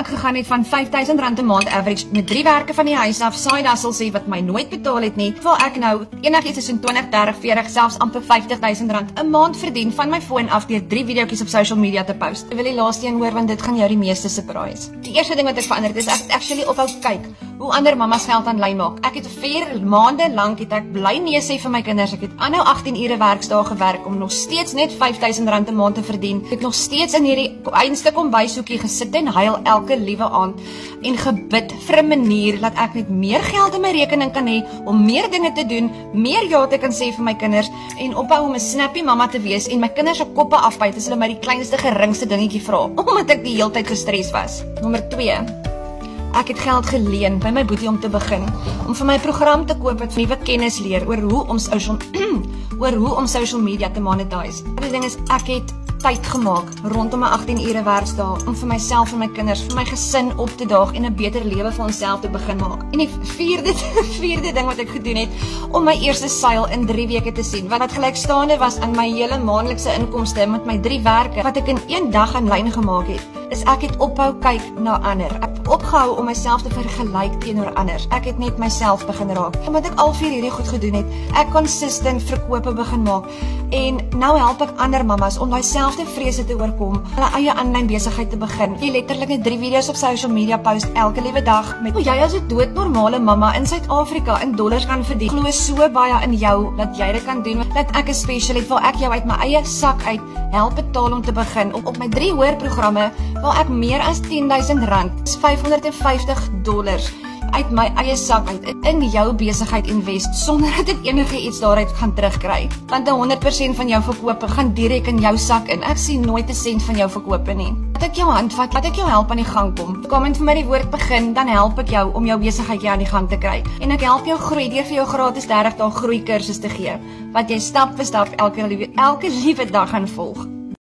ek gegaan het van R5000 'n maand average met 3 werke van die huis af, side hustle sê wat my nooit betaal het nie, waar ek nou enigiets tussen 20, 30, 40, selfs amper R50000 'n maand verdien van my foon af deur 3 videoetjies op social media te post. Ek wil die laaste een hoor want dit gaan jou die meeste surprise. Die eerste ding wat ek verander het is ek het actually ophou kyk hoe ander mammas geld aanlyn maak. Ek het 4 maande lank het ek bly nee sê vir my kinders. Ek het aanhou 18 ure werksdae gewerk om nog steeds net R5000 'n maand te verdien. Ek het nog steeds in hierdie einste kombuishoekie gesit en huil elke liewe aand en gebid vir 'n manier dat ek net meer geld in my rekening kan hê om meer dinge te doen, meer ja te kan sê vir my kinders en ophou om 'n snappy mamma te wees en my kinders se koppe afbyt as hulle my die kleinste geringste dingetjie vra omdat ek die hele tyd gestres was. Nommer 2. Ek het geld geleen by my boetie om te begin, om vir my program te koop wat nuwe kennis leer oor hoe om social media te monetize. Die ding is, ek het tyd gemaak rondom my 18 ure werksdae om vir myself en my kinders, vir my gesin op te daag en 'n beter lewe vir onsself te begin maak. En die vierde ding wat ek gedoen het, om my eerste seil in 3 weke te sien, wat gelykstaande was aan my hele maandelikse inkomste met my 3 werke wat ek in 1 dag aanlyn gemaak het, is ek het ophou kyk na ander. Ek het opgehou om myself te vergelyk teenoor anders. Ek het net myself begin raak. Omdat ek al 4 hierdie goed gedoen het, ek consistent verkope begin maak. En nou help ek ander mammas om daai selfde vrese te oorkom, hulle eie aanlyn besigheid te begin. Jy letterlik net 3 video's op social media post elke liewe dag met hoe jy as 'n doodnormale mamma in Suid-Afrika in dollars kan verdien. Ek glo so baie in jou dat jy dit kan doen. Dat ek 'n special het waar ek jou uit my eie sak uit help betaal om te begin. Op my 3 hoërprogramme waar ek meer as R10,000, $550 uit my eie sak uit in jou besigheid invest sonder dat ek enige iets daaruit gaan terugkry. Want 100% van jou verkope gaan direk in jou sak in. Ek sien nooit 'n sent van jou verkope nie. Laat ek jou handvat, laat ek jou help aan die gang kom. Kom en vir my die woord begin, dan help ek jou om jou besigheid aan die gang te kry. En ek help jou groei deur vir jou gratis 30 dae groei kursus te gee wat jy stap vir stap elke liewe dag gaan volg.